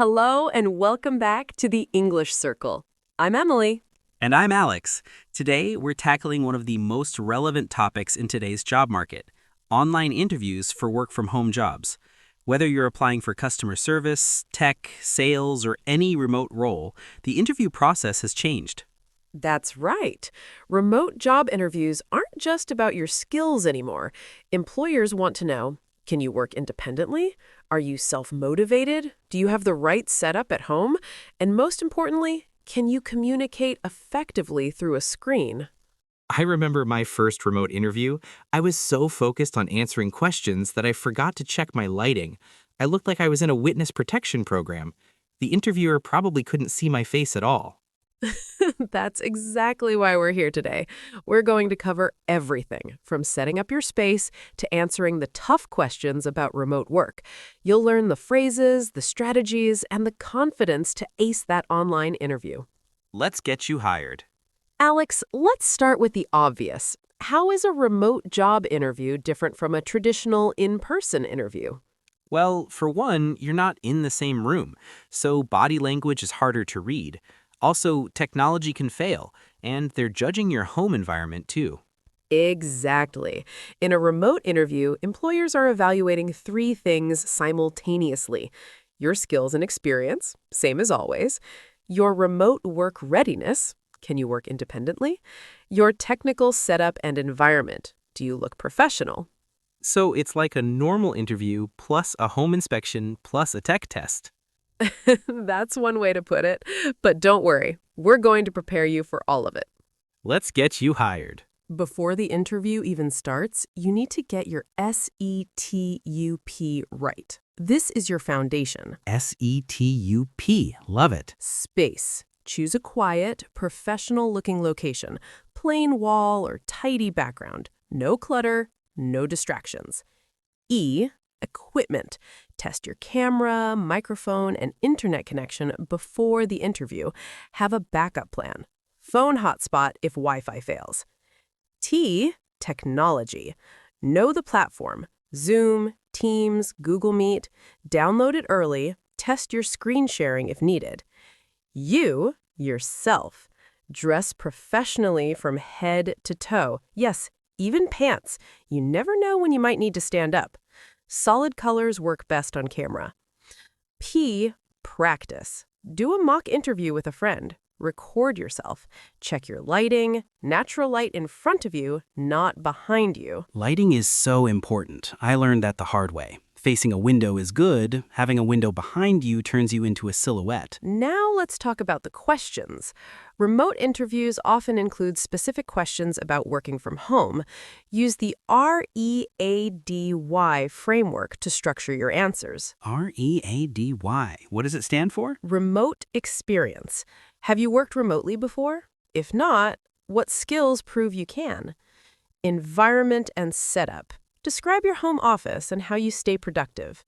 Hello and welcome back to the English Circle. I'm Emily. And I'm Alex. Today, we're tackling one of the most relevant topics in today's job market: online interviews for work-from-home jobs. Whether you're applying for customer service, tech, sales, or any remote role, the interview process has changed. That's right. Remote job interviews aren't just about your skills anymore. Employers want to know, can you work independently? Are you self-motivated? Do you have the right setup at home? And most importantly, can you communicate effectively through a screen? I remember my first remote interview. I was so focused on answering questions that I forgot to check my lighting. I looked like I was in a witness protection program. The interviewer probably couldn't see my face at all. That's exactly why we're here today. We're going to cover everything from setting up your space to answering the tough questions about remote work. You'll learn the phrases, the strategies, and the confidence to ace that online interview. Let's get you hired. Alex, let's start with the obvious. How is a remote job interview different from a traditional in-person interview? Well, for one, you're not in the same room, so body language is harder to read. Also, technology can fail, and they're judging your home environment too. Exactly. In a remote interview, employers are evaluating three things simultaneously: your skills and experience, same as always; your remote work readiness, can you work independently? Your technical setup and environment, do you look professional? So it's like a normal interview plus a home inspection plus a tech test. That's one way to put it. But don't worry, we're going to prepare you for all of it. Let's get you hired. Before the interview even starts, you need to get your SETUP right. This is your foundation. SETUP. Love it. Space. Choose a quiet, professional-looking location. Plain wall or tidy background. No clutter, no distractions. E. Equipment. Test your camera, microphone, and internet connection before the interview. Have a backup plan. Phone hotspot if Wi-Fi fails. T. Technology. Know the platform. Zoom, Teams, Google Meet. Download it early. Test your screen sharing if needed. You, yourself. Dress professionally from head to toe. Yes, even pants. You never know when you might need to stand up. Solid colors work best on camera. P. Practice. Do a mock interview with a friend. Record yourself. Check your lighting. Natural light in front of you, not behind you. Lighting is so important. I learned that the hard way. Facing a window is good. Having a window behind you turns you into a silhouette. Now let's talk about the questions. Remote interviews often include specific questions about working from home. Use the R.E.A.D.Y framework to structure your answers. R.E.A.D.Y. What does it stand for? Remote experience. Have you worked remotely before? If not, what skills prove you can? Environment and setup. Describe your home office and how you stay productive.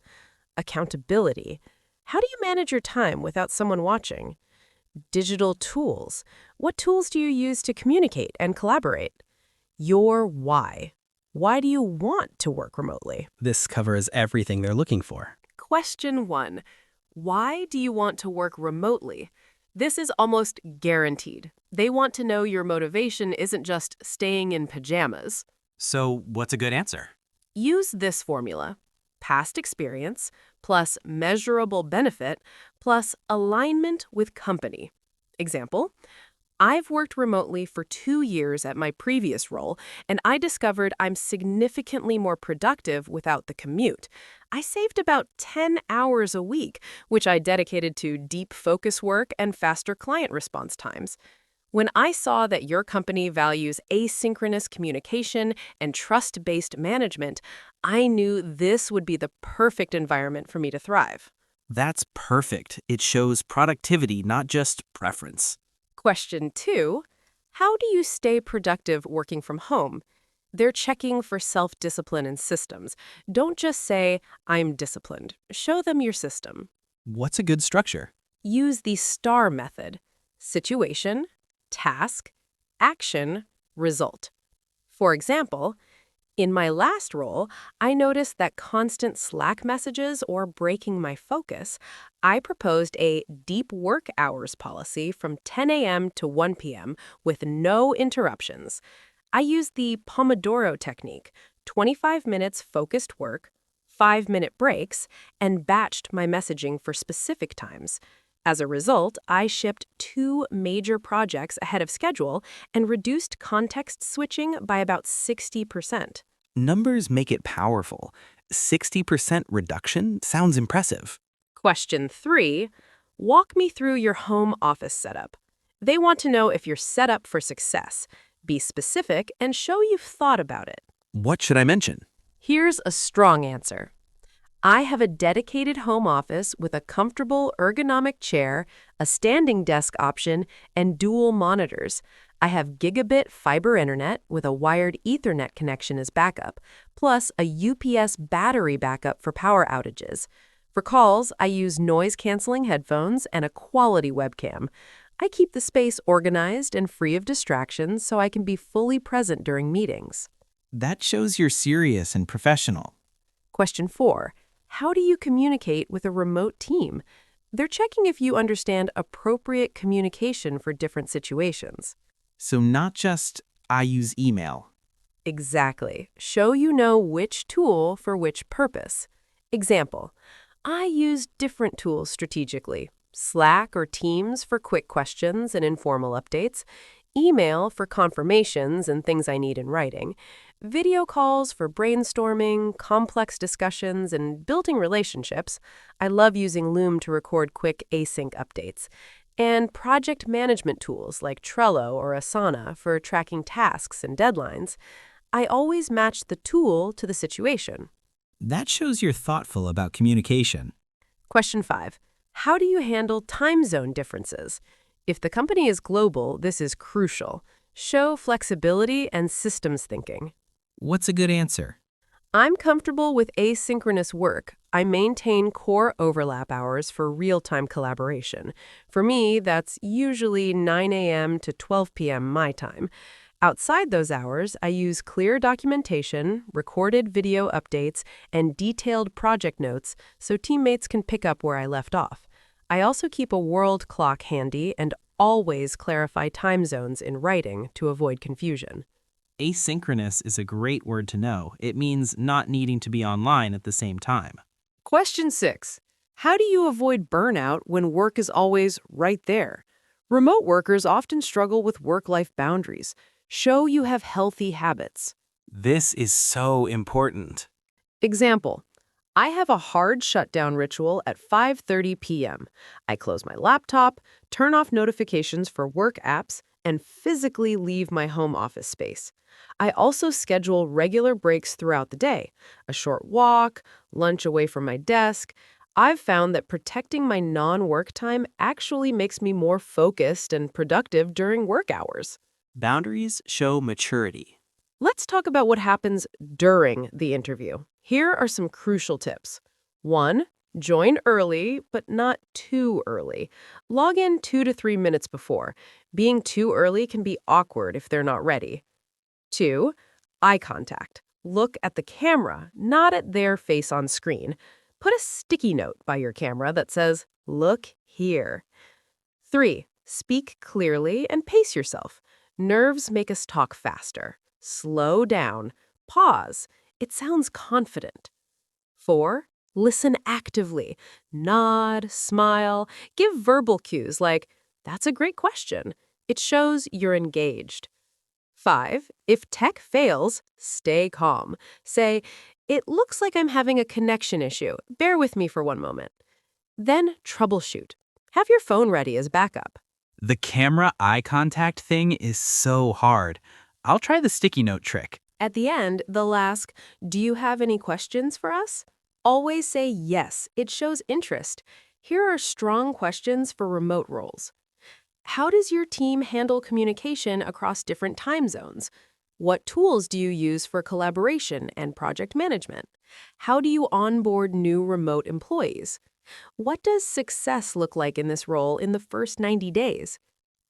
Accountability. How do you manage your time without someone watching? Digital tools. What tools do you use to communicate and collaborate? Your why. Why do you want to work remotely? This covers everything they're looking for. Question 1. Why do you want to work remotely? This is almost guaranteed. They want to know your motivation isn't just staying in pajamas. So, what's a good answer? Use this formula: past experience plus measurable benefit plus alignment with company. Example: I've worked remotely for 2 years at my previous role, and I discovered I'm significantly more productive without the commute. I saved about 10 hours a week, which I dedicated to deep focus work and faster client response times. When I saw that your company values asynchronous communication and trust-based management, I knew this would be the perfect environment for me to thrive. That's perfect. It shows productivity, not just preference. Question 2. How do you stay productive working from home? They're checking for self-discipline and systems. Don't just say, I'm disciplined. Show them your system. What's a good structure? Use the STAR method: situation, task, action, result. For example, In my last role, I noticed that constant Slack messages or breaking my focus, I proposed a deep work hours policy from 10 a.m. to 1 p.m. with no interruptions. I used the Pomodoro technique, 25 minutes focused work, 5-minute breaks, and batched my messaging for specific times. As a result, I shipped 2 major projects ahead of schedule and reduced context switching by about 60%. Numbers make it powerful. 60% reduction sounds impressive. Question 3, walk me through your home office setup. They want to know if you're set up for success. Be specific and show you've thought about it. What should I mention? Here's a strong answer. I have a dedicated home office with a comfortable ergonomic chair, a standing desk option, and dual monitors. I have gigabit fiber internet with a wired Ethernet connection as backup, plus a UPS battery backup for power outages. For calls, I use noise-canceling headphones and a quality webcam. I keep the space organized and free of distractions so I can be fully present during meetings. That shows you're serious and professional. Question 4. How do you communicate with a remote team? They're checking if you understand appropriate communication for different situations. So not just, I use email. Exactly. Show you know which tool for which purpose. Example, I use different tools strategically. Slack or Teams for quick questions and informal updates, email for confirmations and things I need in writing, video calls for brainstorming, complex discussions, and building relationships. I love using Loom to record quick async updates, and project management tools like Trello or Asana for tracking tasks and deadlines. I always match the tool to the situation. That shows you're thoughtful about communication. Question 5. How do you handle time zone differences? If the company is global, this is crucial. Show flexibility and systems thinking. What's a good answer? I'm comfortable with asynchronous work. I maintain core overlap hours for real-time collaboration. For me, that's usually 9 a.m. to 12 p.m. my time. Outside those hours, I use clear documentation, recorded video updates, and detailed project notes so teammates can pick up where I left off. I also keep a world clock handy and always clarify time zones in writing to avoid confusion. Asynchronous is a great word to know. It means not needing to be online at the same time. Question 6. How do you avoid burnout when work is always right there? Remote workers often struggle with work-life boundaries. Show you have healthy habits. This is so important. Example, I have a hard shutdown ritual at 5:30 p.m. I close my laptop, turn off notifications for work apps, and physically leave my home office space. I also schedule regular breaks throughout the day, a short walk, lunch away from my desk. I've found that protecting my non-work time actually makes me more focused and productive during work hours. Boundaries show maturity. Let's talk about what happens during the interview. Here are some crucial tips. 1. Join early, but not too early. Log in 2 to 3 minutes before. Being too early can be awkward if they're not ready. 2. Eye contact. Look at the camera, not at their face on screen. Put a sticky note by your camera that says, "Look here." 3. Speak clearly and pace yourself. Nerves make us talk faster. Slow down. Pause. It sounds confident. 4. Listen actively. Nod, smile, give verbal cues like, "That's a great question." It shows you're engaged. 5. If tech fails, stay calm. Say, "It looks like I'm having a connection issue. Bear with me for one moment." Then troubleshoot. Have your phone ready as backup. The camera eye contact thing is so hard. I'll try the sticky note trick. At the end, they'll ask, "Do you have any questions for us?" Always say yes. It shows interest. Here are strong questions for remote roles. How does your team handle communication across different time zones? What tools do you use for collaboration and project management? How do you onboard new remote employees? What does success look like in this role in the first 90 days?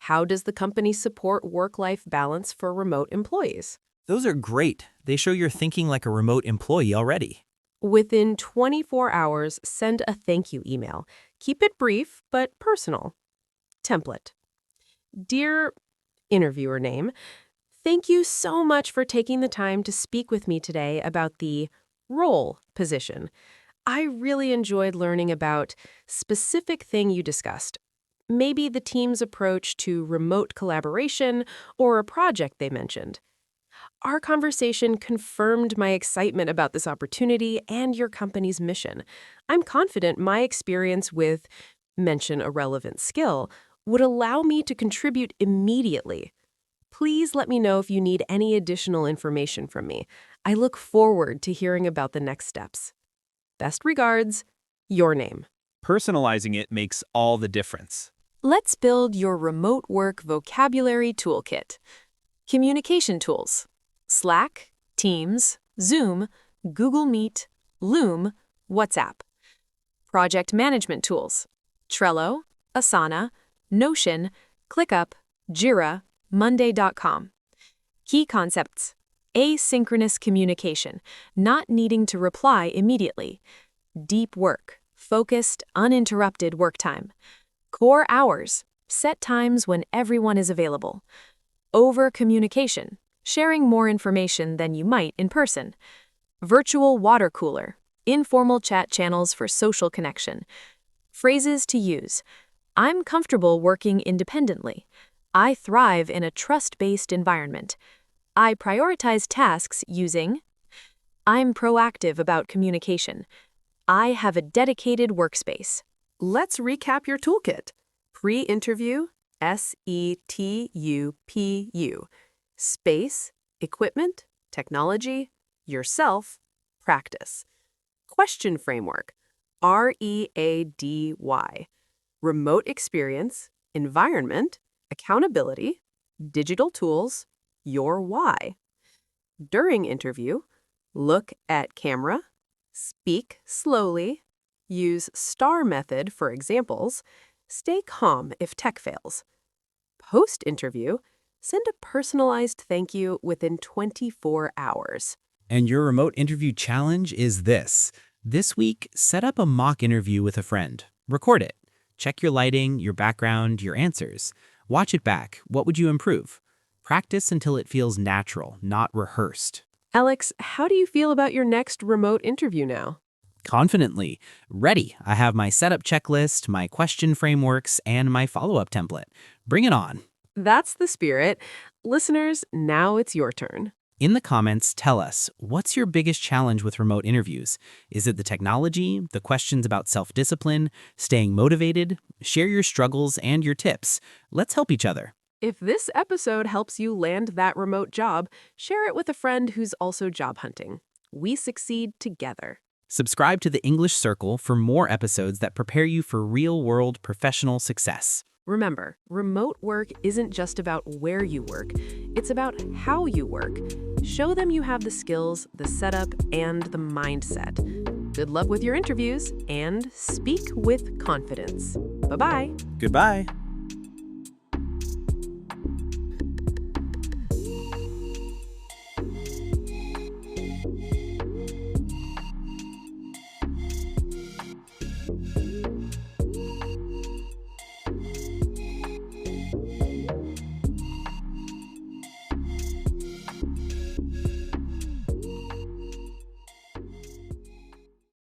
How does the company support work-life balance for remote employees? Those are great. They show you're thinking like a remote employee already. Within 24 hours, send a thank you email. Keep it brief, but personal. Template. Dear interviewer name, thank you so much for taking the time to speak with me today about the role position. I really enjoyed learning about specific thing you discussed. Maybe the team's approach to remote collaboration or a project they mentioned. Our conversation confirmed my excitement about this opportunity and your company's mission. I'm confident my experience with mention a relevant skill would allow me to contribute immediately. Please let me know if you need any additional information from me. I look forward to hearing about the next steps. Best regards, your name. Personalizing it makes all the difference. Let's build your remote work vocabulary toolkit. Communication tools: Slack, Teams, Zoom, Google Meet, Loom, WhatsApp. Project management tools: Trello, Asana, Notion, ClickUp, Jira, Monday.com. Key concepts: asynchronous communication, not needing to reply immediately. Deep work, focused, uninterrupted work time. Core hours, set times when everyone is available. Over-communication, sharing more information than you might in person. Virtual water cooler, informal chat channels for social connection. Phrases to use: I'm comfortable working independently. I thrive in a trust-based environment. I prioritize tasks using. I'm proactive about communication. I have a dedicated workspace. Let's recap your toolkit. Pre-interview, SETUPU. Space, equipment, technology, yourself, practice. Question framework, R.E.A.D.Y. Remote experience, environment, accountability, digital tools, your why. During interview, look at camera, speak slowly, use STAR method for examples, stay calm if tech fails. Post-interview, send a personalized thank you within 24 hours. And your remote interview challenge is this. This week, set up a mock interview with a friend. Record it. Check your lighting, your background, your answers. Watch it back. What would you improve? Practice until it feels natural, not rehearsed. Alex, how do you feel about your next remote interview now? Confidently. Ready. I have my setup checklist, my question frameworks, and my follow-up template. Bring it on. That's the spirit. Listeners, now it's your turn. In the comments, tell us, what's your biggest challenge with remote interviews? Is it the technology, the questions about self-discipline, staying motivated? Share your struggles and your tips. Let's help each other. If this episode helps you land that remote job, share it with a friend who's also job hunting. We succeed together. Subscribe to the English Circle for more episodes that prepare you for real-world professional success. Remember, remote work isn't just about where you work. It's about how you work. Show them you have the skills, the setup, and the mindset. Good luck with your interviews, and speak with confidence. Bye-bye. Goodbye.